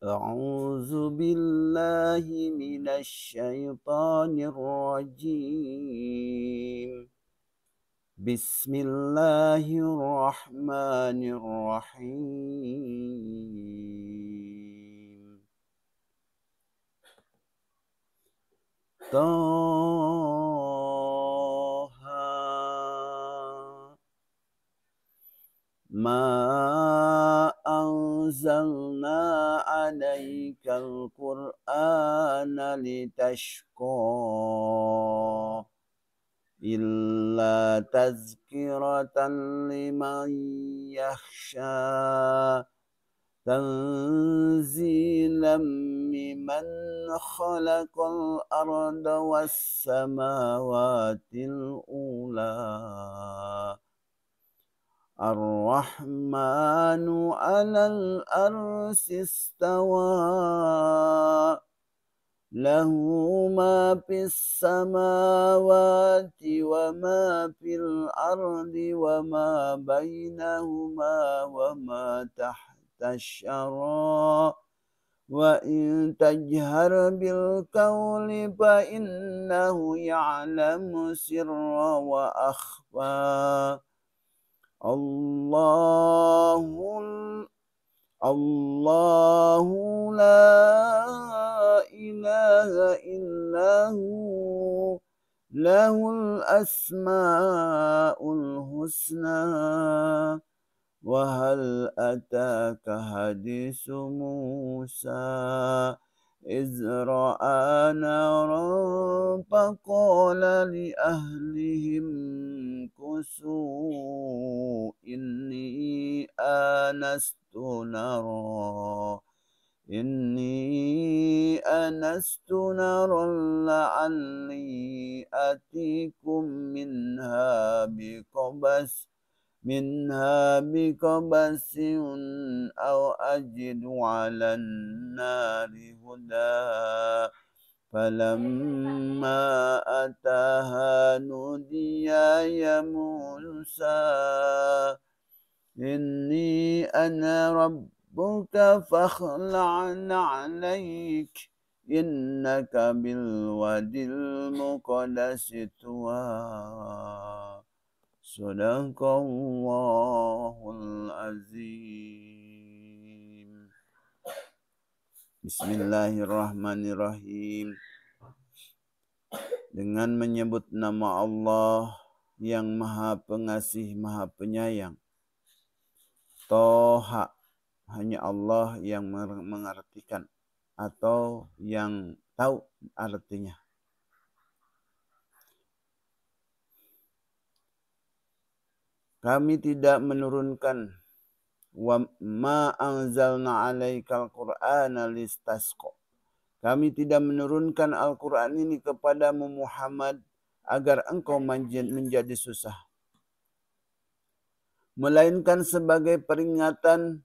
أعوذ بالله من الشيطان الرجيم. بسم الله الرحمن الرحيم. طه ما أنزلنا عليك القرآن لتشقى إلا تذكرة لمن يخشى تنزيلا ممن خلق الأرض والسماوات الأولى الرحمن على الأرش استوى له ما في السماوات وما في الأرض وما بينهما وما تحت الشرى وإن تجهر بالقول فإنه يعلم سر وأخفى الله لا إله إلا هو له الأسماء الحسنى وهل أتاك حديث موسى إذ رأى نارا فقال لأهلهم كثوا إني آنست نارا لعلي آتيكم منها بقبس أو أجد على النار هدى فلما أتاها نودي يا موسى إني أنا ربك فاخلع عليك إنك بالوادي المقدس طوى صدق الله العظيم. Bismillahirrahmanirrahim. Dengan menyebut nama Allah yang Maha Pengasih, Maha Penyayang. Toha, hanya Allah yang mengartikan atau yang tahu artinya. Kami tidak menurunkan wa ma anzalna 'alaikal qur'ana listasqa. Kami tidak menurunkan Al-Qur'an ini kepadamu Muhammad agar engkau menjadi susah, melainkan sebagai peringatan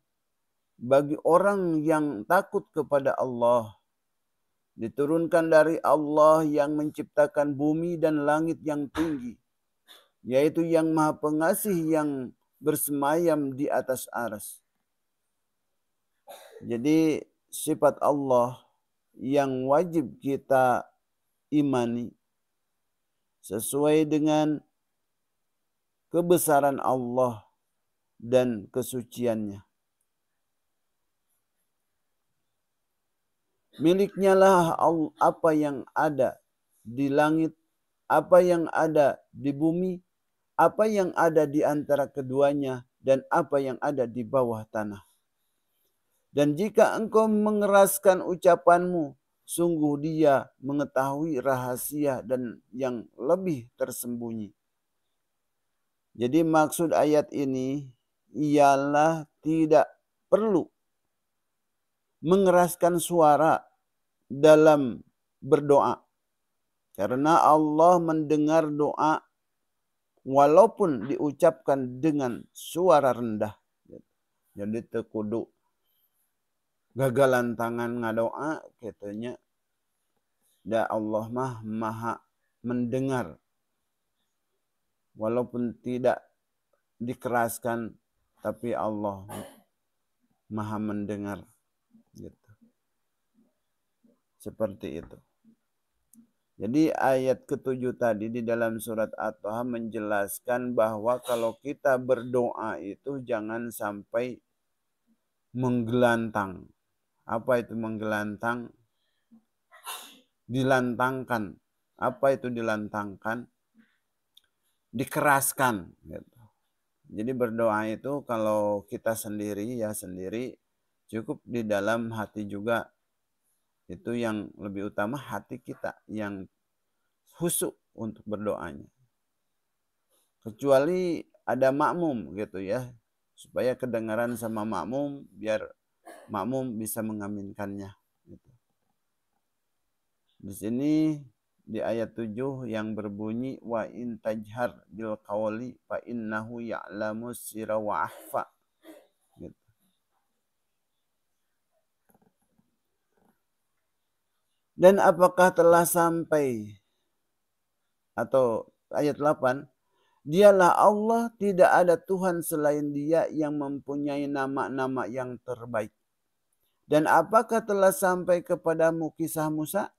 bagi orang yang takut kepada Allah. Diturunkan dari Allah yang menciptakan bumi dan langit yang tinggi, yaitu yang Maha Pengasih yang bersemayam di atas arsy. Jadi sifat Allah yang wajib kita imani sesuai dengan kebesaran Allah dan kesuciannya. Miliknya lah apa yang ada di langit, apa yang ada di bumi, apa yang ada di antara keduanya, dan apa yang ada di bawah tanah. Dan jika engkau mengeraskan ucapanmu, sungguh Dia mengetahui rahasia dan yang lebih tersembunyi. Jadi maksud ayat ini ialah tidak perlu mengeraskan suara dalam berdoa. Karena Allah mendengar doa walaupun diucapkan dengan suara rendah. Jadi tekudu gagalan tangan ngadoa katanya. Da Allah mah maha mendengar walaupun tidak dikeraskan, tapi Allah maha mendengar gitu. Seperti itu. Jadi ayat ke-7 tadi di dalam surat At-Taha menjelaskan bahwa kalau kita berdoa itu jangan sampai menggelantang. Apa itu menggelantang? Dilantangkan. Apa itu dilantangkan? Dikeraskan. Gitu. Jadi berdoa itu kalau kita sendiri cukup di dalam hati juga. Itu yang lebih utama hati kita yang khusyuk untuk berdoanya. Kecuali ada makmum gitu ya. Supaya kedengaran sama makmum biar makmum bisa mengaminkannya. Gitu. Di sini di ayat 7 yang berbunyi wa in tajhar bil qawli fa innahu ya'lamu sirra wa akhfa. Gitu. Dan apakah telah sampai atau ayat 8, dialah Allah, tidak ada Tuhan selain Dia yang mempunyai nama-nama yang terbaik. Dan apakah telah sampai kepadamu kisah Musa?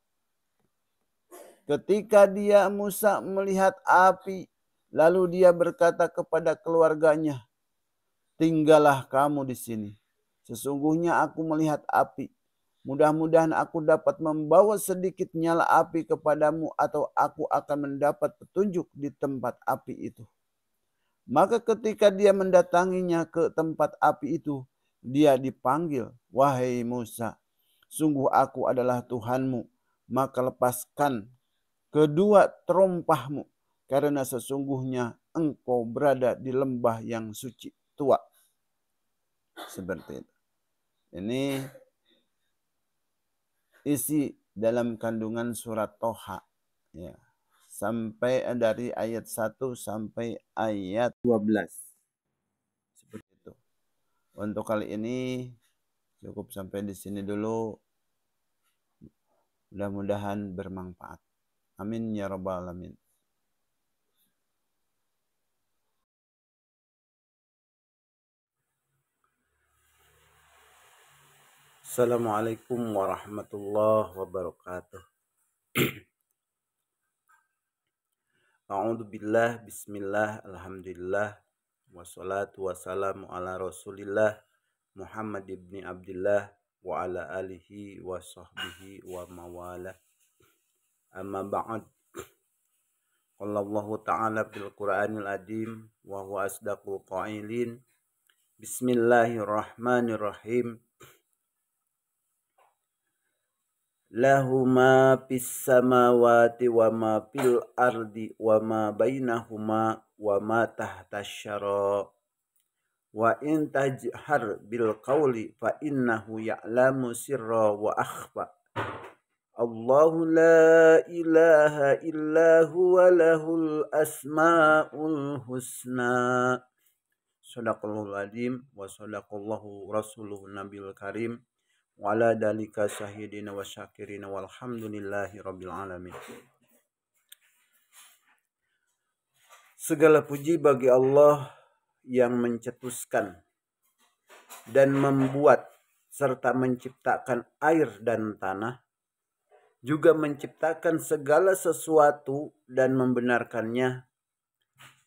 Ketika Musa melihat api, lalu dia berkata kepada keluarganya, tinggallah kamu di sini. Sesungguhnya aku melihat api. Mudah-mudahan aku dapat membawa sedikit nyala api kepadamu atau aku akan mendapat petunjuk di tempat api itu. Maka ketika dia mendatanginya ke tempat api itu, dia dipanggil, wahai Musa, sungguh aku adalah Tuhanmu, maka lepaskan kedua terompahmu, karena sesungguhnya engkau berada di lembah yang suci tua. Seperti itu. Ini isi dalam kandungan surat Toha. Ya. Sampai dari ayat 1 sampai ayat 12. Seperti itu. Untuk kali ini cukup sampai di sini dulu. Mudah-mudahan bermanfaat. Amin ya rabbal alamin. Assalamualaikum warahmatullahi wabarakatuh. A'udzubillah, bismillah, alhamdulillah, wassalatu wassalamu ala rasulillah Muhammad ibni Abdillah wa ala alihi wa sahbihi wa mawala. Amma ba'd. Qala Allah ta'ala fil Qur'anil Adim wa huwa asdaqul qailin. Bismillahirrahmanirrahim. Lahu ma fis samawati wa ma fil ardi wa ma bainahuma wa ma tahtas syara. Wa in tajhar bil qawli fa innahu ya'lamu sirra wa akhfa. Allahu la ilaha illa huwa lahul asma'ul husna. Shadaqallahul azim wa shadaqallahu rasuluhu nabil karim. Wa ala dalika syahidina wa syakirina walhamdulillahi rabbil alamin. Segala puji bagi Allah yang mencetuskan dan membuat serta menciptakan air dan tanah, juga menciptakan segala sesuatu dan membenarkannya.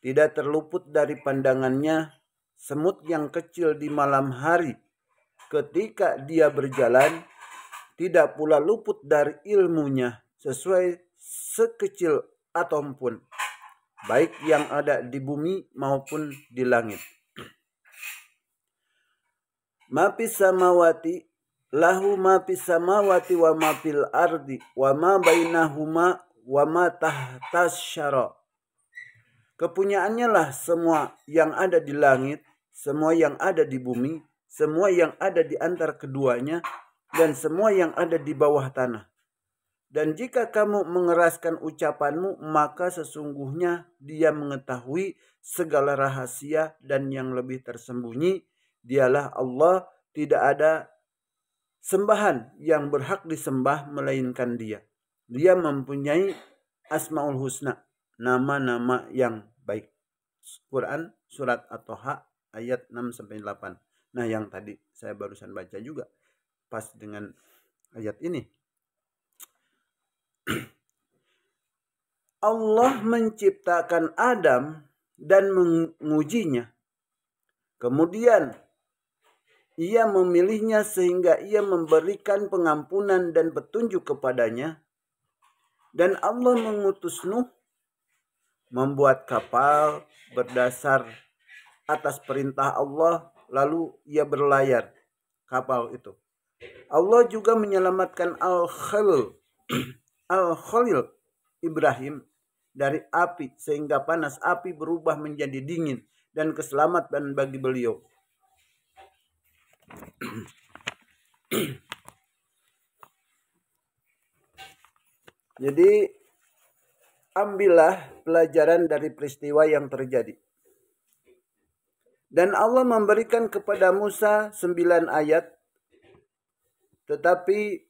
Tidak terluput dari pandangannya semut yang kecil di malam hari ketika dia berjalan, tidak pula luput dari ilmunya sesuai sekecil atom pun, baik yang ada di bumi maupun di langit. Ma fis samawati lahu ma fis samawati wa ma fil ardi wa ma bainahuma wa ma tahtas syara. Kepunyaannya lah semua yang ada di langit, semua yang ada di bumi, semua yang ada di antara keduanya, dan semua yang ada di bawah tanah. Dan jika kamu mengeraskan ucapanmu, maka sesungguhnya Dia mengetahui segala rahasia dan yang lebih tersembunyi. Dialah Allah, tidak ada sembahan yang berhak disembah melainkan Dia. Dia mempunyai Asmaul Husna, nama-nama yang baik. Quran surat At-Taha ayat 6-8. Nah, yang tadi saya barusan baca juga pas dengan ayat ini. Allah menciptakan Adam dan mengujinya. Kemudian ia memilihnya sehingga ia memberikan pengampunan dan petunjuk kepadanya. Dan Allah mengutus Nuh membuat kapal berdasar atas perintah Allah, lalu ia berlayar kapal itu. Allah juga menyelamatkan Al-Khalil Ibrahim dari api sehingga panas api berubah menjadi dingin dan keselamatan bagi beliau. Jadi ambillah pelajaran dari peristiwa yang terjadi. Dan Allah memberikan kepada Musa 9 ayat, tetapi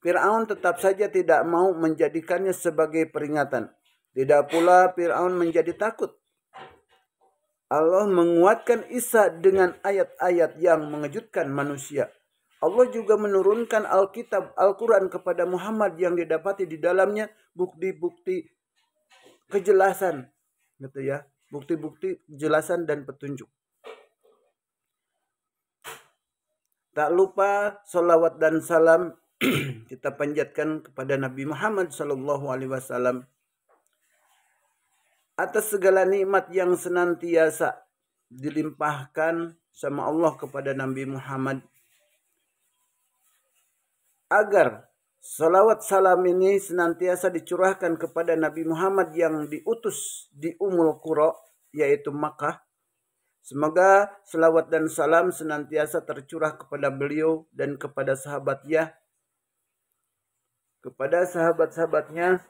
Fir'aun tetap saja tidak mau menjadikannya sebagai peringatan. Tidak pula Fir'aun menjadi takut. Allah menguatkan Isa dengan ayat-ayat yang mengejutkan manusia. Allah juga menurunkan Alkitab, Al-Quran kepada Muhammad yang didapati di dalamnya bukti-bukti kejelasan, gitu ya, bukti-bukti kejelasan dan petunjuk. Tak lupa salawat dan salam kita panjatkan kepada Nabi Muhammad SAW atas segala nikmat yang senantiasa dilimpahkan sama Allah kepada Nabi Muhammad, agar salawat salam ini senantiasa dicurahkan kepada Nabi Muhammad yang diutus di Ummul Qura, yaitu Makkah. Semoga salawat dan salam senantiasa tercurah kepada beliau dan kepada sahabatnya, kepada sahabat-sahabatnya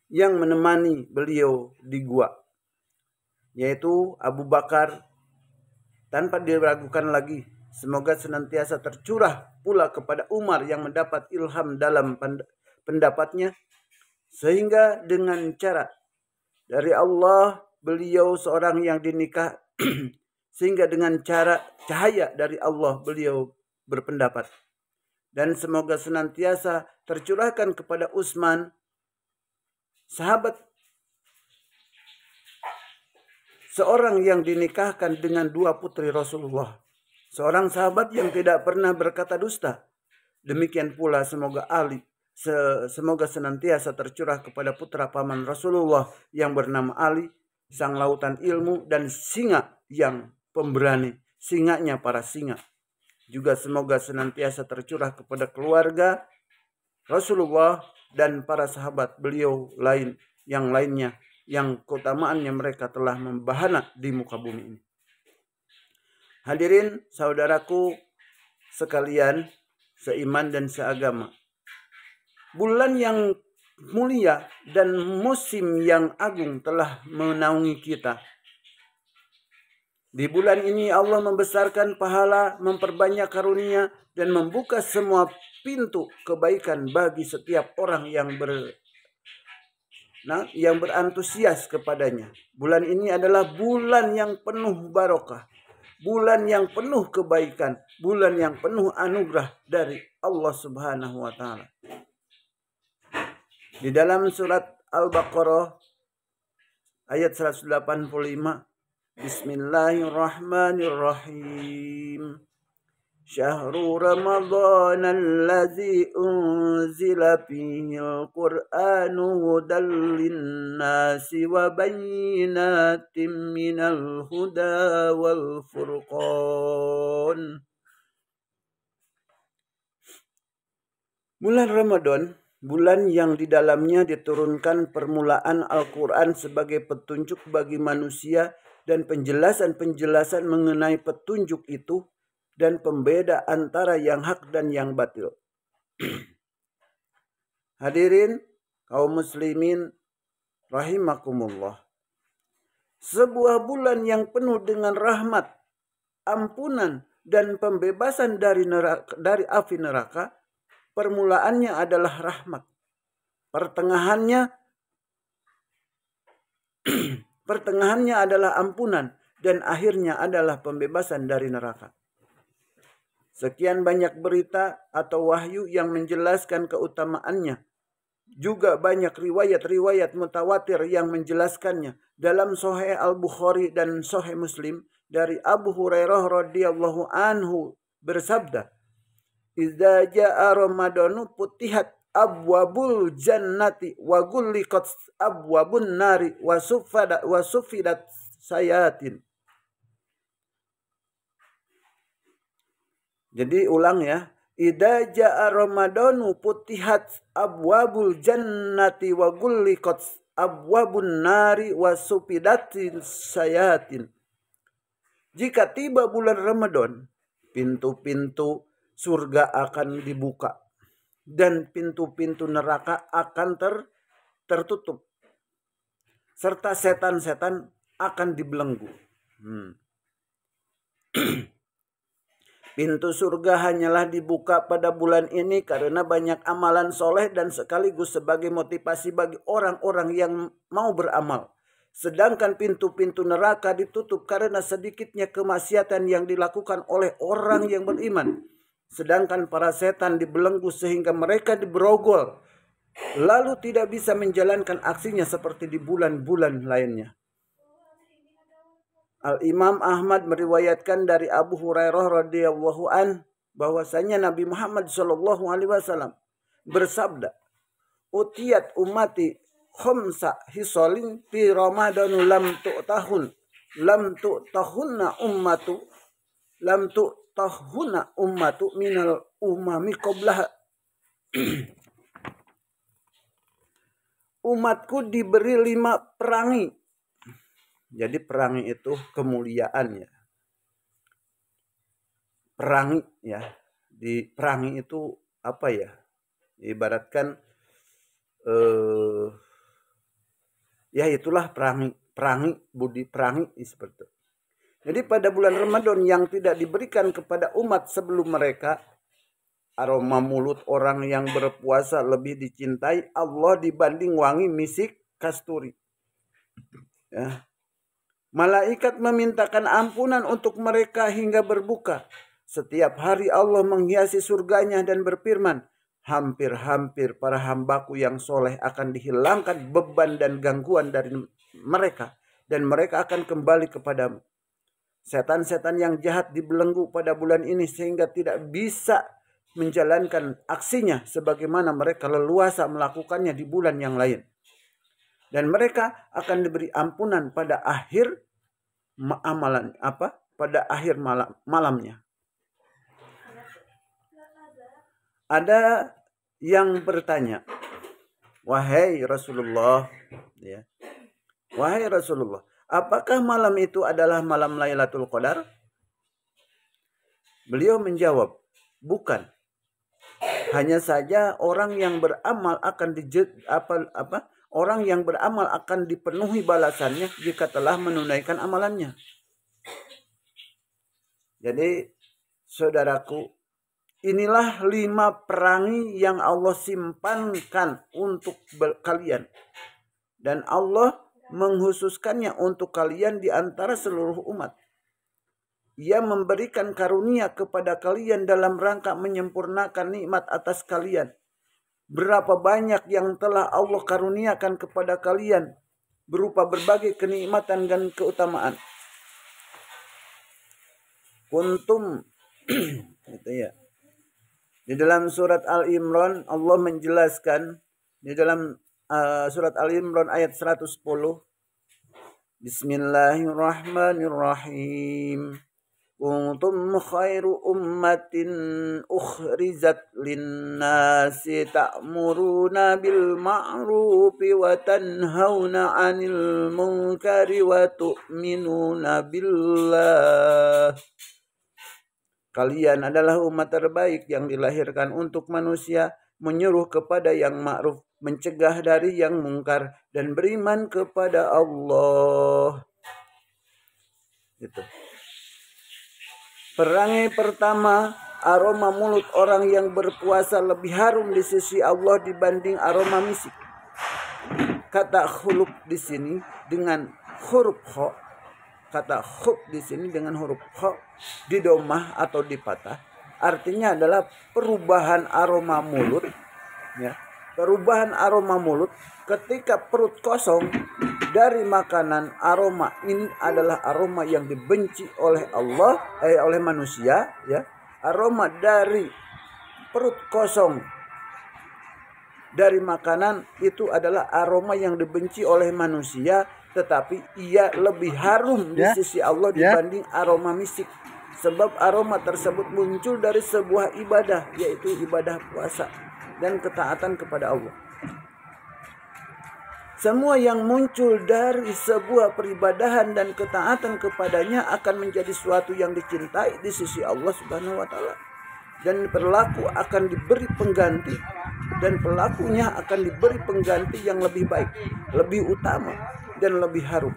yang menemani beliau di gua, yaitu Abu Bakar, tanpa diragukan lagi. Semoga senantiasa tercurah pula kepada Umar yang mendapat ilham dalam pendapatnya, sehingga dengan cara dari Allah beliau seorang yang dinikah sehingga dengan cara cahaya dari Allah beliau berpendapat. Dan semoga senantiasa tercurahkan kepada Utsman, sahabat seorang yang dinikahkan dengan 2 putri Rasulullah, seorang sahabat yang tidak pernah berkata dusta. Demikian pula semoga senantiasa tercurah kepada putra paman Rasulullah yang bernama Ali, sang lautan ilmu dan singa yang pemberani, singanya para singa. Juga semoga senantiasa tercurah kepada keluarga Rasulullah dan para sahabat beliau yang lainnya yang keutamaannya mereka telah membahana di muka bumi ini. Hadirin saudaraku sekalian seiman dan seagama, bulan yang mulia dan musim yang agung telah menaungi kita. Di bulan ini Allah membesarkan pahala, memperbanyak karunia, dan membuka semua pintu kebaikan bagi setiap orang yang berantusias kepadanya. Bulan ini adalah bulan yang penuh barokah, bulan yang penuh kebaikan, bulan yang penuh anugerah dari Allah Subhanahu wa Ta'ala. Di dalam surat Al-Baqarah ayat 185, Bismillahirrahmanirrahim. Syahrul Ramadan allazi unzila fihi al-Qur'anu hudan lin-nasi wa bayyinatin minal huda wal furqan. Bulan Ramadan, bulan yang di dalamnya diturunkan permulaan Al-Quran sebagai petunjuk bagi manusia dan penjelasan-penjelasan mengenai petunjuk itu dan pembeda antara yang hak dan yang batil. Hadirin kaum muslimin rahimakumullah. Sebuah bulan yang penuh dengan rahmat, ampunan dan pembebasan dari api neraka. Permulaannya adalah rahmat. Pertengahannya adalah ampunan dan akhirnya adalah pembebasan dari neraka. Sekian banyak berita atau wahyu yang menjelaskan keutamaannya. Juga banyak riwayat-riwayat mutawatir yang menjelaskannya. Dalam Sahih Al-Bukhari dan Sahih Muslim dari Abu Hurairah radhiyallahu anhu bersabda, "Idza jaa Ramadanu putihat abwabul jannati wa ghulliqat abwabun nari wa sufidat sayatin." Jadi ulang ya. Idza jaa Ramadanu putihat abwabul jannati wa ghulliqat abwabun nari wa sufidatis sayatin. Jika tiba bulan Ramadan, pintu-pintu surga akan dibuka dan pintu-pintu neraka akan tertutup. Serta setan-setan akan dibelenggu. Pintu surga hanyalah dibuka pada bulan ini karena banyak amalan soleh dan sekaligus sebagai motivasi bagi orang-orang yang mau beramal. Sedangkan pintu-pintu neraka ditutup karena sedikitnya kemaksiatan yang dilakukan oleh orang yang beriman. Sedangkan para setan dibelenggu sehingga mereka diberogol, lalu tidak bisa menjalankan aksinya seperti di bulan-bulan lainnya. Al-Imam Ahmad meriwayatkan dari Abu Hurairah radhiyallahu an bahwasanya Nabi Muhammad SAW bersabda, "Utiyat ummati khamsa hisalin fi Ramadanu lam tu'tahunna ummatu minal umami qablah." Umatku diberi 5 perangi. Jadi perangi itu kemuliaan ya. Perangi ya. Di perangi itu apa ya? Ibaratkan ya itulah perangi budi perangi seperti itu. Jadi pada bulan Ramadan yang tidak diberikan kepada umat sebelum mereka, aroma mulut orang yang berpuasa lebih dicintai Allah dibanding wangi misik kasturi. Ya. Malaikat memintakan ampunan untuk mereka hingga berbuka. Setiap hari Allah menghiasi surganya dan berfirman, hampir-hampir para hambaku yang soleh akan dihilangkan beban dan gangguan dari mereka. Dan mereka akan kembali kepadamu. Setan-setan yang jahat dibelenggu pada bulan ini sehingga tidak bisa menjalankan aksinya sebagaimana mereka leluasa melakukannya di bulan yang lain. Dan mereka akan diberi ampunan pada akhir amalan pada akhir malamnya. Ada yang bertanya, wahai Rasulullah, ya, wahai Rasulullah, apakah malam itu adalah malam Lailatul Qadar? Beliau menjawab, bukan. Hanya saja orang yang beramal akan orang yang beramal akan dipenuhi balasannya jika telah menunaikan amalannya. Jadi, saudaraku, inilah 5 perangi yang Allah simpankan untuk kalian. Dan Allah menghususkannya untuk kalian di antara seluruh umat. Ia memberikan karunia kepada kalian dalam rangka menyempurnakan nikmat atas kalian. Berapa banyak yang telah Allah karuniakan kepada kalian berupa berbagai kenikmatan dan keutamaan. Kuntum itu ya. Di dalam surat Al-Imran Allah menjelaskan di dalam surat Al-Imran ayat 110. Bismillahirrahmanirrahim. Kuntum khairu ummatin ukhrizat linnasi ta'muruna bil ma'rufi wa tanhauna 'anil munkari wa tu'minuna billah. Kalian adalah umat terbaik yang dilahirkan untuk manusia, menyuruh kepada yang ma'ruf, mencegah dari yang mungkar, dan beriman kepada Allah. Gitu. Perangai pertama, aroma mulut orang yang berpuasa lebih harum di sisi Allah dibanding aroma misik. Kata khulub di sini dengan huruf kho, kata khub di sini dengan huruf kho di domah atau di patah. artinya adalah perubahan aroma mulut, ya. Perubahan aroma mulut ketika perut kosong dari makanan. Aroma ini adalah aroma yang dibenci oleh Allah, oleh manusia, ya. Aroma dari perut kosong dari makanan itu adalah aroma yang dibenci oleh manusia, tetapi ia lebih harum di sisi Allah dibanding aroma misik. Sebab aroma tersebut muncul dari sebuah ibadah, yaitu ibadah puasa dan ketaatan kepada Allah. Semua yang muncul dari sebuah peribadahan dan ketaatan kepadanya akan menjadi suatu yang dicintai di sisi Allah Subhanahu wa taala. Dan pelaku akan diberi pengganti, dan pelakunya akan diberi pengganti yang lebih baik, lebih utama, dan lebih harum.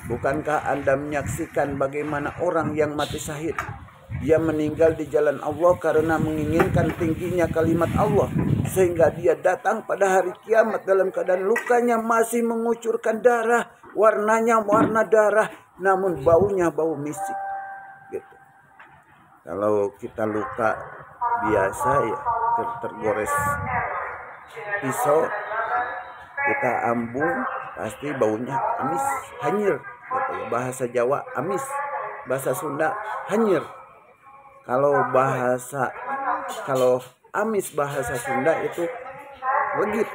Bukankah Anda menyaksikan bagaimana orang yang mati syahid? Dia meninggal di jalan Allah karena menginginkan tingginya kalimat Allah, sehingga dia datang pada hari kiamat dalam keadaan lukanya masih mengucurkan darah, warnanya warna darah, namun baunya bau misik. Gitu. Kalau kita luka biasa ya, tergores pisau, kita ambung, pasti baunya amis, hanyir. Gitu ya. Bahasa Jawa amis, bahasa Sunda hanyir. Kalau amis bahasa Sunda itu legit.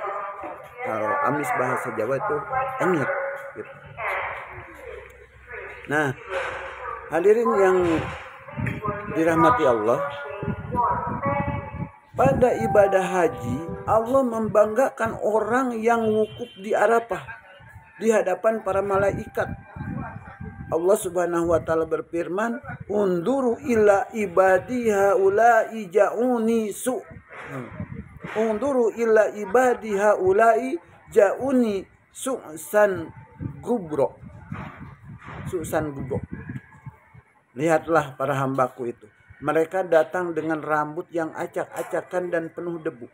Kalau amis bahasa Jawa itu hanyir. Gitu. Nah, hadirin yang dirahmati Allah, pada ibadah haji Allah membanggakan orang yang wukuf di Arafah di hadapan para malaikat. Allah Subhanahu wa taala berfirman, "Unduru ila ibadi haula'i ja'uni su." Unduru ila ibadi haula'i ja'uni su'san gubro. Su'san gubro. Lihatlah para hambaku itu. Mereka datang dengan rambut yang acak-acakan dan penuh debu.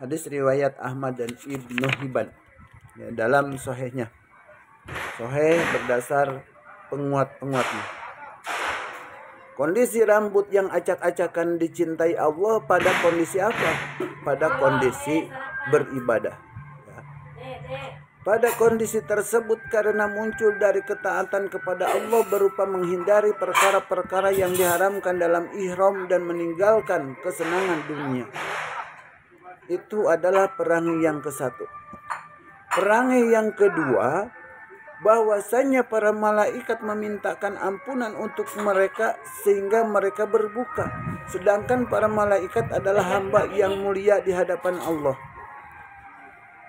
Hadis riwayat Ahmad dan Ibnu Hibban, ya, dalam sahihnya. Sahih berdasar penguat-penguatnya. Kondisi rambut yang acak-acakan dicintai Allah pada kondisi apa? Pada kondisi beribadah. Ya. Pada kondisi tersebut karena muncul dari ketaatan kepada Allah berupa menghindari perkara-perkara yang diharamkan dalam ihram dan meninggalkan kesenangan dunia. Itu adalah perangai yang ke-1. Perangai yang kedua, bahwasanya para malaikat memintakan ampunan untuk mereka sehingga mereka berbuka. Sedangkan para malaikat adalah hamba yang mulia di hadapan Allah.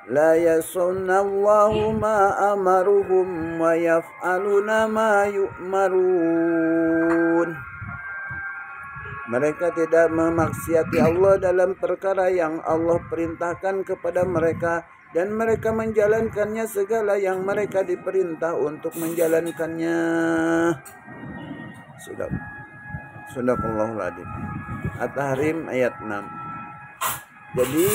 La yasunallahu ma amaruhum wa yaf'aluna ma yu'marun. Mereka tidak memaksiati Allah dalam perkara yang Allah perintahkan kepada mereka, dan mereka menjalankannya segala yang mereka diperintah untuk menjalankannya. Sadaqallahul adzim. At-Tahrim ayat 6. Jadi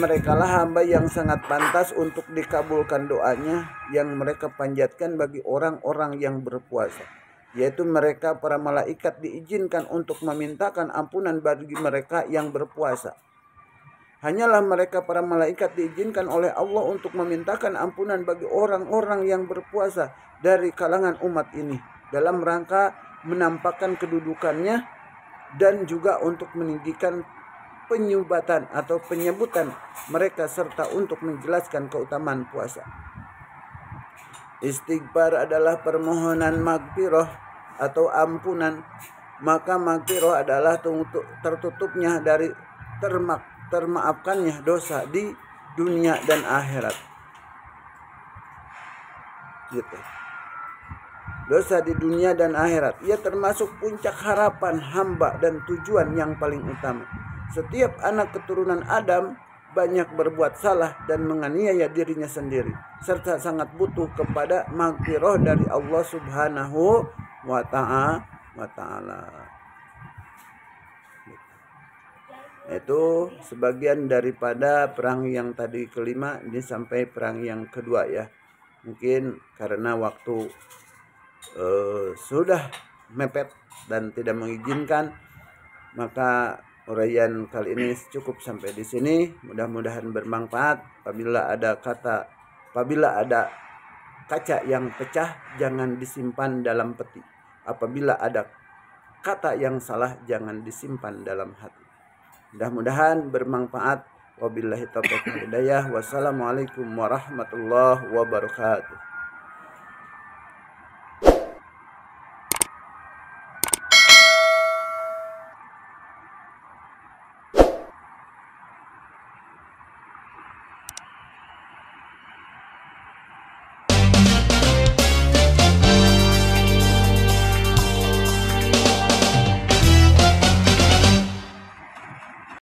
merekalah hamba yang sangat pantas untuk dikabulkan doanya yang mereka panjatkan bagi orang-orang yang berpuasa, yaitu mereka para malaikat diizinkan untuk memintakan ampunan bagi mereka yang berpuasa. Hanyalah mereka para malaikat diizinkan oleh Allah untuk memintakan ampunan bagi orang-orang yang berpuasa dari kalangan umat ini, dalam rangka menampakkan kedudukannya dan juga untuk meninggikan penyebatan atau penyebutan mereka serta untuk menjelaskan keutamaan puasa. Istighfar adalah permohonan magfirah atau ampunan, maka magfirah adalah tertutupnya dari termaafkannya dosa di dunia dan akhirat. Gitu. Dosa di dunia dan akhirat. Ia termasuk puncak harapan hamba dan tujuan yang paling utama. Setiap anak keturunan Adam banyak berbuat salah dan menganiaya dirinya sendiri, serta sangat butuh kepada maghfirah dari Allah Subhanahu wa ta'ala. Itu sebagian daripada perang yang tadi kelima, ini sampai perang yang kedua ya. Mungkin karena waktu sudah mepet dan tidak mengizinkan, Maka uraian kali ini cukup sampai di sini. Mudah-mudahan bermanfaat. Apabila ada kaca yang pecah, jangan disimpan dalam peti. Apabila ada kata yang salah, jangan disimpan dalam hati. Mudah-mudahan bermanfaat. Wabillahi taufiq wal hidayah. Wassalamualaikum warahmatullahi wabarakatuh.